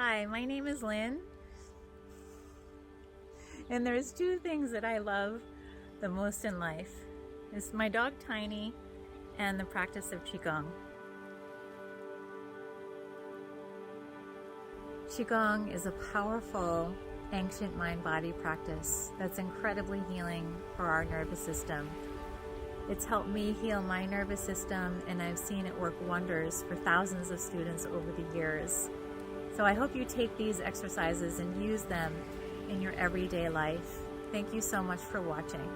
Hi, my name is Lynn, and there's two things that I love the most in life. It's my dog Tiny and the practice of Qigong. Qigong is a powerful ancient mind-body practice that's incredibly healing for our nervous system. It's helped me heal my nervous system, and I've seen it work wonders for thousands of students over the years. So I hope you take these exercises and use them in your everyday life. Thank you so much for watching.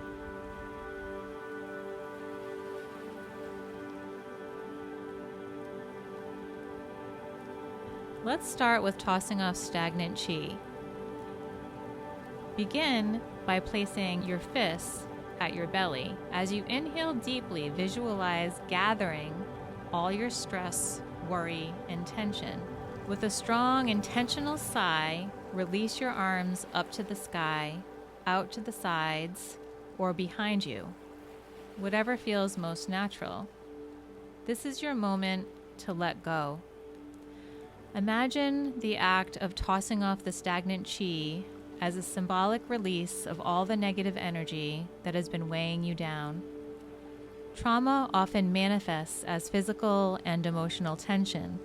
Let's start with tossing off stagnant chi. Begin by placing your fists at your belly. As you inhale deeply, visualize gathering all your stress, worry, and tension. With a strong, intentional sigh, release your arms up to the sky, out to the sides, or behind you, whatever feels most natural. This is your moment to let go. Imagine the act of tossing off the stagnant chi as a symbolic release of all the negative energy that has been weighing you down. Trauma often manifests as physical and emotional tension.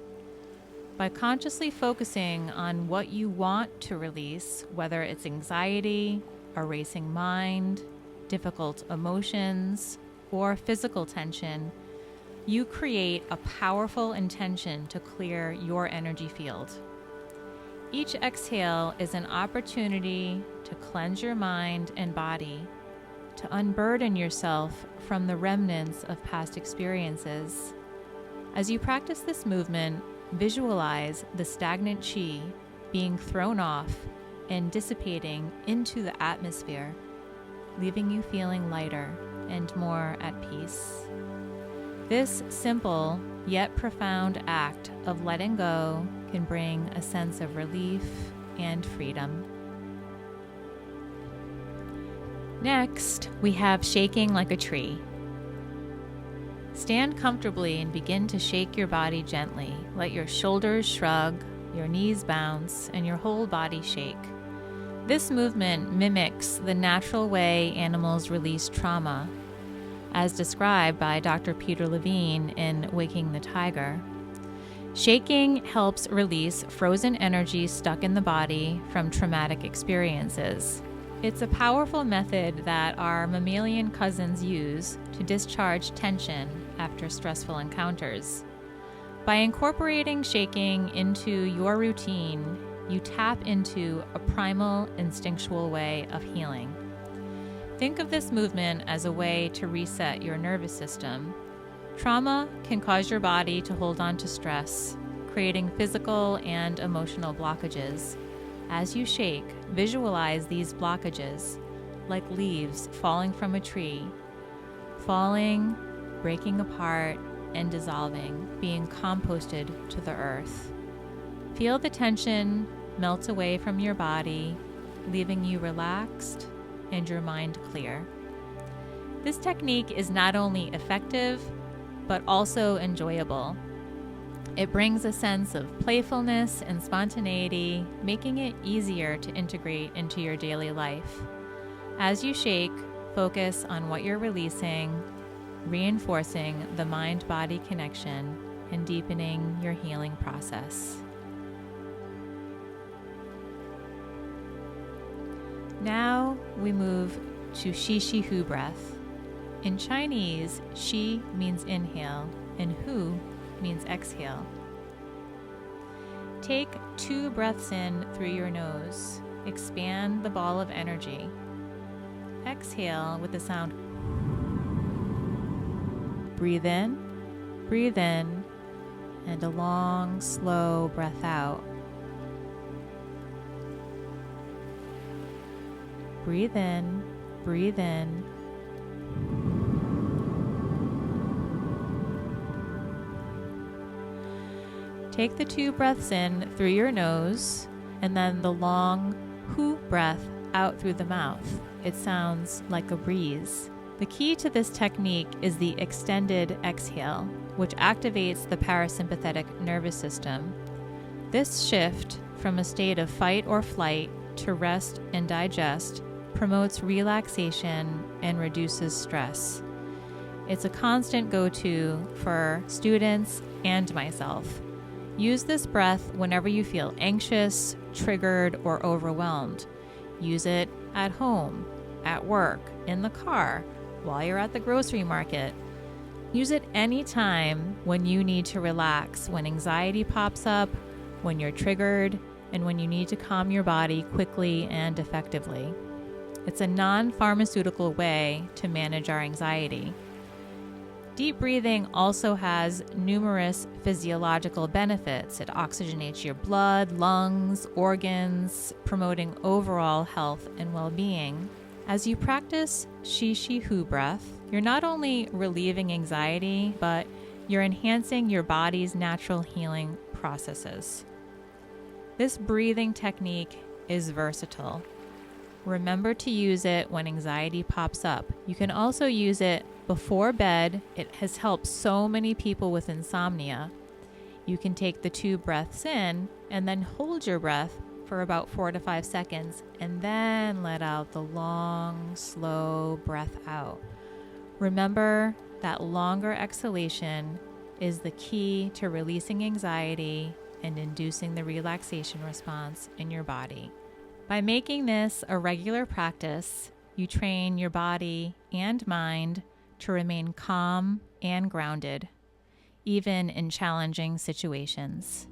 By consciously focusing on what you want to release, whether it's anxiety, a racing mind, difficult emotions, or physical tension, you create a powerful intention to clear your energy field. Each exhale is an opportunity to cleanse your mind and body, to unburden yourself from the remnants of past experiences. As you practice this movement, visualize the stagnant chi being thrown off and dissipating into the atmosphere, leaving you feeling lighter and more at peace. This simple yet profound act of letting go can bring a sense of relief and freedom. Next, we have shaking like a tree. Stand comfortably and begin to shake your body gently. Let your shoulders shrug, your knees bounce, and your whole body shake. This movement mimics the natural way animals release trauma, as described by Dr. Peter Levine in Waking the Tiger. Shaking helps release frozen energy stuck in the body from traumatic experiences. It's a powerful method that our mammalian cousins use to discharge tension after stressful encounters. By incorporating shaking into your routine, you tap into a primal, instinctual way of healing. Think of this movement as a way to reset your nervous system. Trauma can cause your body to hold on to stress, creating physical and emotional blockages. As you shake, visualize these blockages like leaves falling from a tree, falling, breaking apart, and dissolving, being composted to the earth. Feel the tension melt away from your body, leaving you relaxed and your mind clear. This technique is not only effective, but also enjoyable. It brings a sense of playfulness and spontaneity, making it easier to integrate into your daily life. As you shake, focus on what you're releasing, reinforcing the mind-body connection and deepening your healing process. Now we move to Shi Shi Hu breath. In Chinese, Shi means inhale and Hu means exhale. Take 2 breaths in through your nose. Expand the ball of energy. Exhale with the sound. Breathe in, and a long, slow breath out. Breathe in. Take the 2 breaths in through your nose and then the long hu breath out through the mouth. It sounds like a breeze. The key to this technique is the extended exhale, which activates the parasympathetic nervous system. This shift from a state of fight or flight to rest and digest promotes relaxation and reduces stress. It's a constant go-to for students and myself. Use this breath whenever you feel anxious, triggered, or overwhelmed. Use it at home, at work, in the car, while you're at the grocery market. Use it anytime when you need to relax, when anxiety pops up, when you're triggered, and when you need to calm your body quickly and effectively. It's a non-pharmaceutical way to manage our anxiety. Deep breathing also has numerous physiological benefits. It oxygenates your blood, lungs, organs, promoting overall health and well-being. As you practice Shi Hu breath, you're not only relieving anxiety, but you're enhancing your body's natural healing processes. This breathing technique is versatile. Remember to use it when anxiety pops up. You can also use it before bed. It has helped so many people with insomnia. You can take the 2 breaths in and then hold your breath for about 4 to 5 seconds and then let out the long, slow breath out. Remember that longer exhalation is the key to releasing anxiety and inducing the relaxation response in your body. By making this a regular practice, you train your body and mind to remain calm and grounded, even in challenging situations.